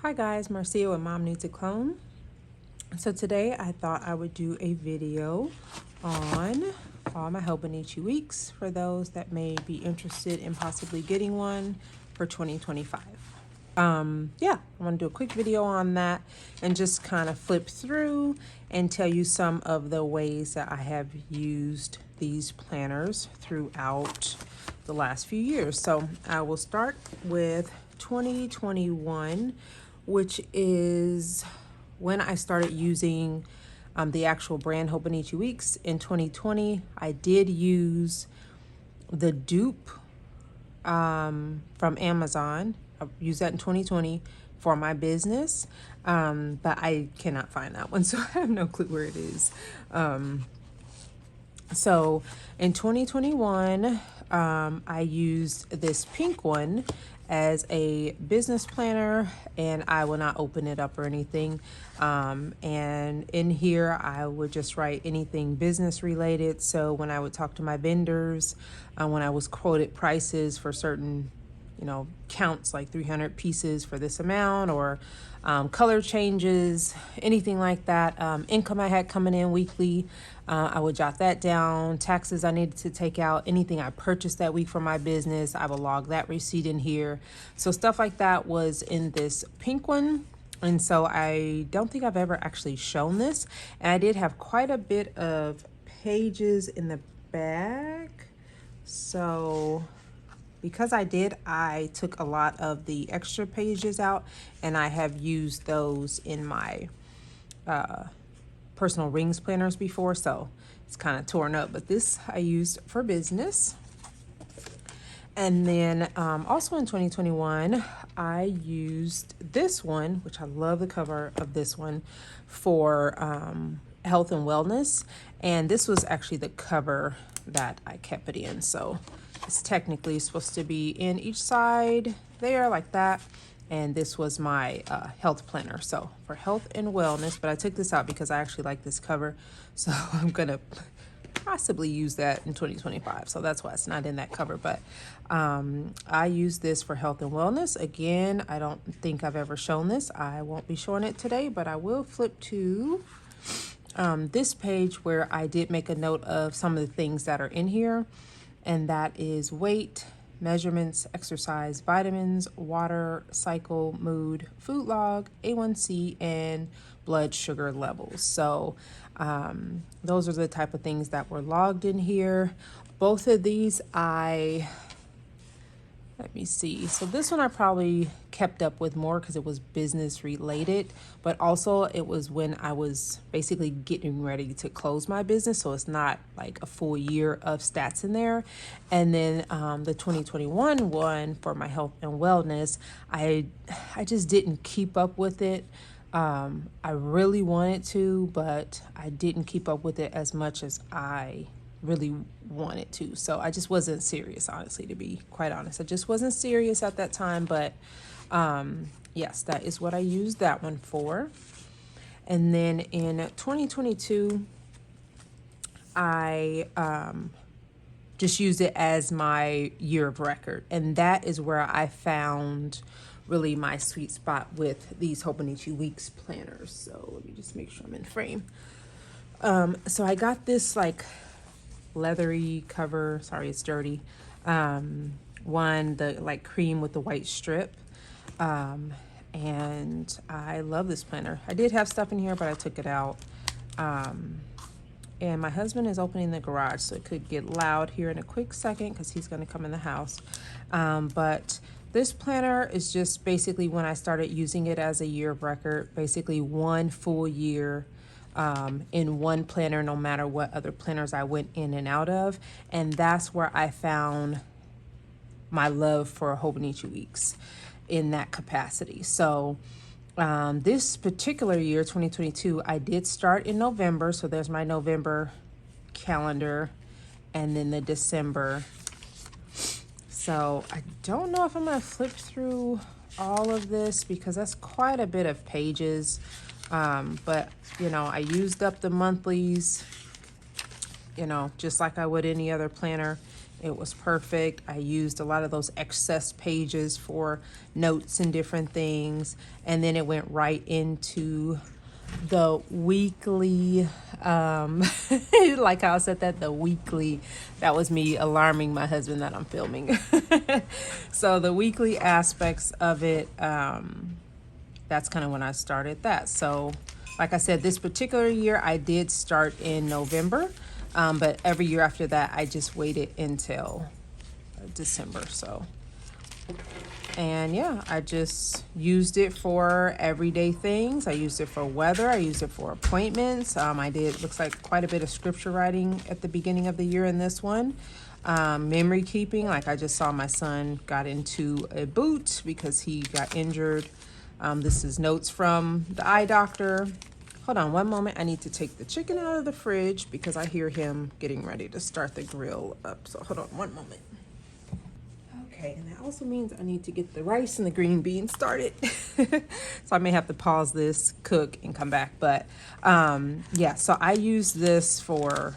Hi guys, Marcia with Mom Needs a Clone. So today I thought I would do a video on all my Hobonichi weeks for those that may be interested in possibly getting one for 2025. Yeah, I want to do a quick video on that and just kind of flip through and tell you some of the ways that I have used these planners throughout the last few years. So I will start with 2021, which is when I started using the actual brand Hobonichi Weeks. In 2020, I did use the dupe from Amazon. I used that in 2020 for my business, but I cannot find that one, so I have no clue where it is. So in 2021, I used this pink one as a business planner, and I will not open it up or anything. And in here, I would just write anything business related. So when I would talk to my vendors, when I was quoted prices for certain counts, like 300 pieces for this amount, or color changes, anything like that. Income I had coming in weekly, I would jot that down. Taxes I needed to take out, anything I purchased that week for my business, I will log that receipt in here. So stuff like that was in this pink one. And so I don't think I've ever actually shown this. And I did have quite a bit of pages in the back. So because I took a lot of the extra pages out, and I have used those in my personal rings planners before, so it's kind of torn up, but this I used for business. And then also in 2021, I used this one, which I love the cover of this one, for health and wellness. And this was actually the cover that I kept it in. So it's technically supposed to be in each side there like that. And this was my health planner. So for health and wellness, but I took this out because I actually like this cover. So I'm gonna possibly use that in 2025. So that's why it's not in that cover. But I use this for health and wellness. Again, I don't think I've ever shown this. I won't be showing it today, but I will flip to this page where I did make a note of some of the things that are in here. And that is weight, measurements, exercise, vitamins, water, cycle, mood, food log, A1C, and blood sugar levels. So those are the type of things that were logged in here. Both of these let me see. So this one I probably kept up with more because it was business related, but also it was when I was basically getting ready to close my business. So it's not like a full year of stats in there. And then the 2021 one for my health and wellness, I just didn't keep up with it. I really wanted to, but I didn't keep up with it as much as I really wanted to. So I just wasn't serious, honestly, to be quite honest. I just wasn't serious at that time, but yes, that is what I used that one for. And then in 2022, I just used it as my year of record. And that is where I found really my sweet spot with these Hobonichi Weeks planners. So let me just make sure I'm in frame. So I got this like leathery cover, sorry it's dirty, one, the like cream with the white strip, and I love this planner. I did have stuff in here, but I took it out. And my husband is opening the garage, so it could get loud here in a quick second because he's going to come in the house. But this planner is just basically when I started using it as a year of record, basically one full year in one planner, no matter what other planners I went in and out of. And that's where I found my love for Hobonichi Weeks in that capacity. So this particular year, 2022, I did start in November. So there's my November calendar, and then the December. So I don't know if I'm going to flip through all of this because that's quite a bit of pages. But I used up the monthlies, just like I would any other planner. It was perfect. I used a lot of those excess pages for notes and different things. And then it went right into the weekly, like how I said that, the weekly, that was me alarming my husband that I'm filming. So the weekly aspects of it, that's kind of when I started that. So like I said, this particular year I did start in November, but every year after that I just waited until December. So, and yeah, I just used it for everyday things. I used it for weather. I used it for appointments. I did, looks like, quite a bit of scripture writing at the beginning of the year in this one. Memory keeping, like I just saw my son got into a boot because he got injured. This is notes from the eye doctor. Hold on one moment. I need to take the chicken out of the fridge because I hear him getting ready to start the grill up. So hold on one moment. Okay, and that also means I need to get the rice and the green beans started. So I may have to pause this, cook, and come back. But yeah, so I use this for,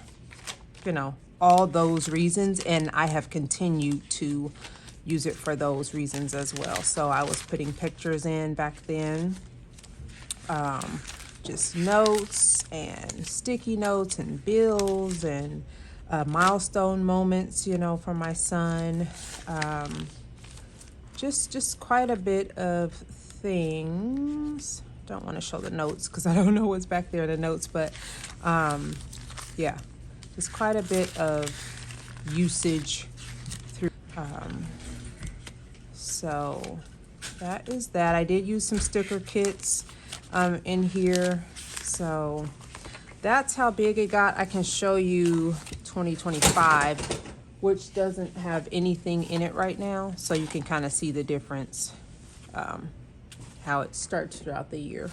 all those reasons, and I have continued to use it for those reasons as well. So I was putting pictures in back then, just notes and sticky notes and bills and milestone moments, for my son. Just quite a bit of things. Don't want to show the notes because I don't know what's back there in the notes, but yeah, just quite a bit of usage through. So that is that. I did use some sticker kits in here. So that's how big it got. I can show you 2025, which doesn't have anything in it right now. So you can kind of see the difference, how it starts throughout the year.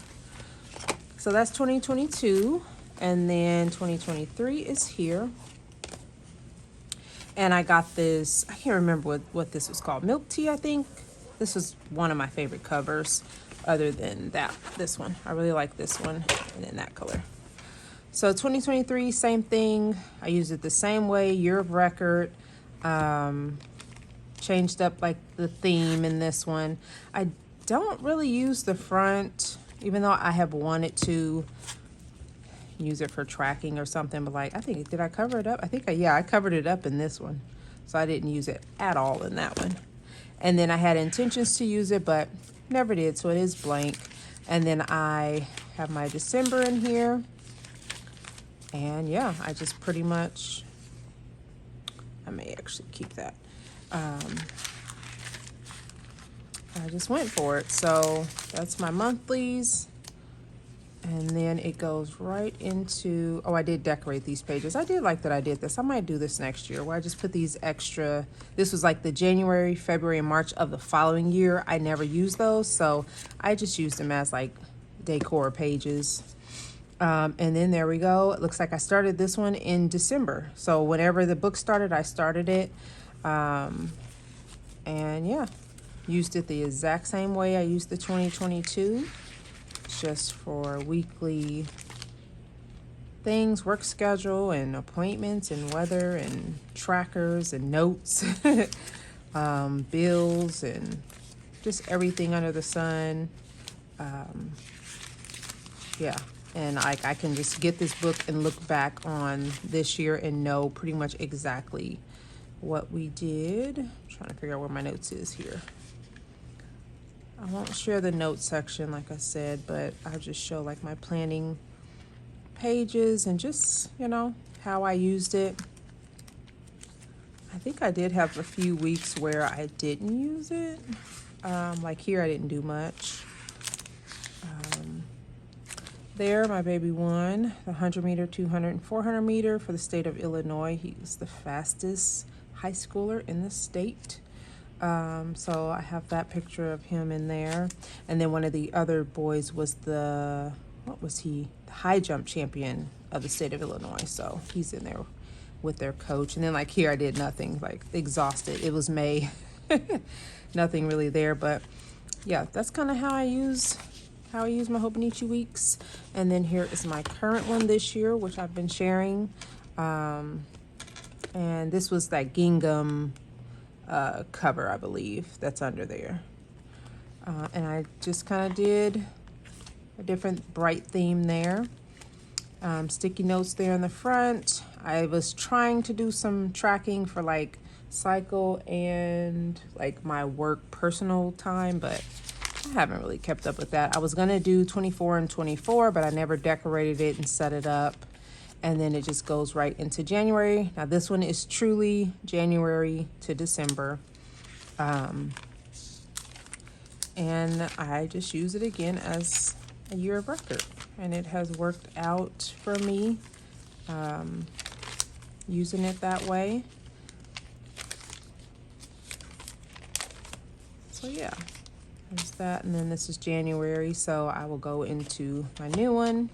So that's 2022. And then 2023 is here. And I got this, I can't remember what this was called. Milk tea, I think. This was one of my favorite covers other than this one. I really like this one and then that color. So 2023, same thing. I used it the same way, year of record. Changed up like the theme in this one. I don't really use the front, even though I have wanted to use it for tracking or something, but like, did I cover it up? I covered it up in this one. So I didn't use it at all in that one. And then I had intentions to use it, but never did. So it is blank. And then I have my December in here. And yeah, I just pretty much, I may actually keep that. I just went for it. So that's my monthlies. And then it goes right into, I did decorate these pages. I did like that I did this. I might do this next year where I just put these extra, this was like the January, February, and March of the following year. I never used those, so I just used them as like decor pages. And then there we go. It looks like I started this one in December. So whenever the book started, I started it. And yeah, used it the exact same way I used the 2022. Just for weekly things, work schedule and appointments and weather and trackers and notes, bills and just everything under the sun. Yeah, and I can just get this book and look back on this year and know pretty much exactly what we did. I'm trying to figure out where my notes is here. I won't share the notes section, like I said, but I'll just show like my planning pages and just, how I used it. I think I did have a few weeks where I didn't use it. Like here, I didn't do much. There, my baby won the 100 meter, 200, and 400 meter for the state of Illinois. He was the fastest high schooler in the state. So I have that picture of him in there. And then one of the other boys was the high jump champion of the state of Illinois. So he's in there with their coach. And then like here, I did nothing, like exhausted. It was May, nothing really there. But yeah, that's kind of how I use my Hobonichi weeks. And then here is my current one this year, which I've been sharing. And this was that gingham cover, I believe, that's under there. And I just kind of did a different bright theme there. Sticky notes there in the front. I was trying to do some tracking for like cycle and like my work personal time, but I haven't really kept up with that. I was gonna do 24 and 24, but I never decorated it and set it up. And then it just goes right into January. Now this one is truly January to December. And I just use it again as a year of record. And it has worked out for me, using it that way. So yeah, there's that. And then this is January, so I will go into my new one.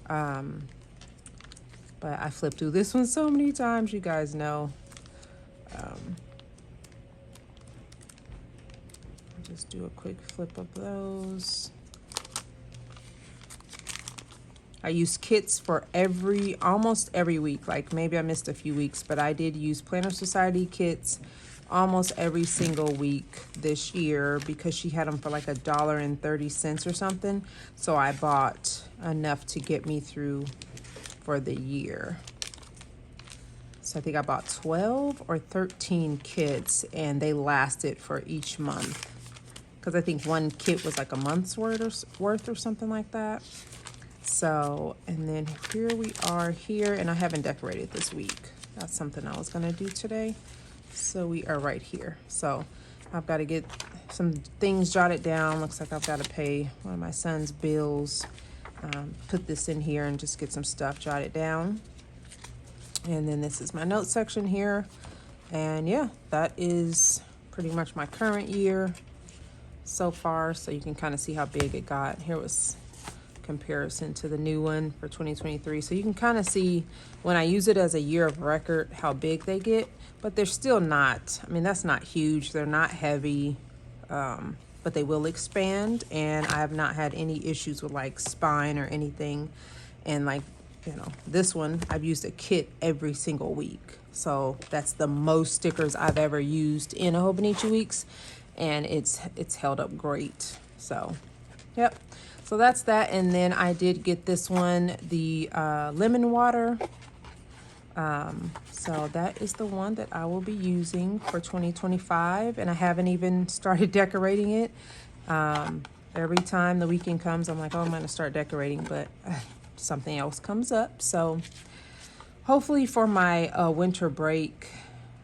But I flipped through this one so many times, you guys know. Just do a quick flip of those. I use kits for almost every week. Like maybe I missed a few weeks, but I did use Planner Society kits almost every single week this year because she had them for like $1.30 or something. So I bought enough to get me through for the year. So I think I bought 12 or 13 kits and they lasted for each month. Because I think one kit was like a month's worth or something like that. So, and then here we are here, and I haven't decorated this week. That's something I was gonna do today. So we are right here. So I've got to get some things jotted down. Looks like I've got to pay one of my son's bills. Put this in here and just get some stuff jotted down. And then this is my note section here. And yeah, that is pretty much my current year so far. So you can kind of see how big it got. Here was comparison to the new one for 2023. So you can kind of see when I use it as a year of record how big they get, but they're still not, I mean, that's not huge. They're not heavy, but they will expand. And I have not had any issues with like spine or anything. And like, you know, this one, I've used a kit every single week. So that's the most stickers I've ever used in a Hobonichi Weeks. And it's held up great. So, yep. So that's that. And then I did get this one, the lemon water. So that is the one that I will be using for 2025. And I haven't even started decorating it. Every time the weekend comes, I'm like, oh, I'm going to start decorating, but something else comes up. So hopefully for my winter break,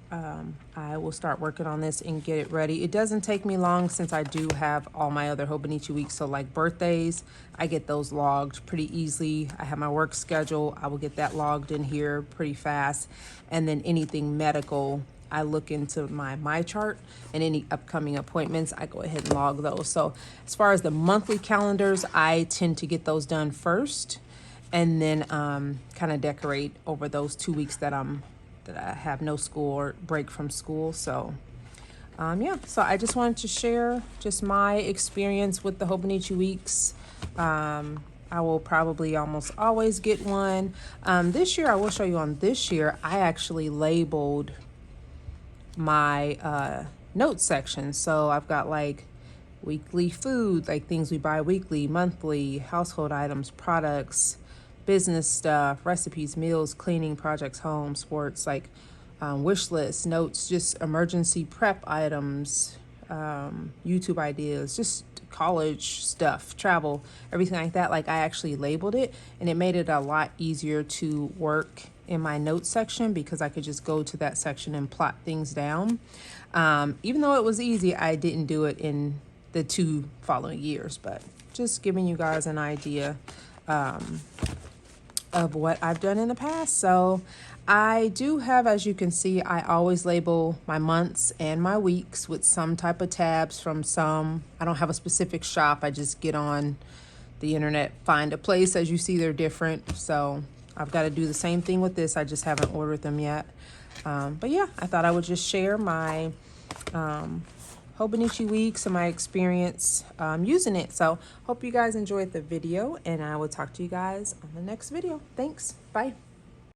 I will start working on this and get it ready. It doesn't take me long since I do have all my other Hobonichi Weeks. So like birthdays, I get those logged pretty easily. I have my work schedule. I will get that logged in here pretty fast. And then anything medical, I look into my chart, and any upcoming appointments, I go ahead and log those. So as far as the monthly calendars, I tend to get those done first and then kind of decorate over those 2 weeks that I have no school or break from school. So yeah, so I just wanted to share just my experience with the Hobonichi Weeks. I will probably almost always get one. This year, I will show you on this year, I actually labeled my notes section. So I've got like weekly food, like things we buy weekly, monthly, household items, products, business stuff, recipes, meals, cleaning, projects, home, sports, like wish lists, notes, just emergency prep items, YouTube ideas, just college stuff, travel, everything like that. Like I actually labeled it, and it made it a lot easier to work in my notes section because I could just go to that section and plot things down. Even though it was easy, I didn't do it in the 2 following years, but just giving you guys an idea of what I've done in the past. So I do have, as you can see, I always label my months and my weeks with some type of tabs from some. I don't have a specific shop. I just get on the internet, find a place. As you see, they're different. So I've got to do the same thing with this. I just haven't ordered them yet. But yeah, I thought I would just share my Hobonichi Weeks and my experience using it. So hope you guys enjoyed the video, and I will talk to you guys on the next video. Thanks. Bye.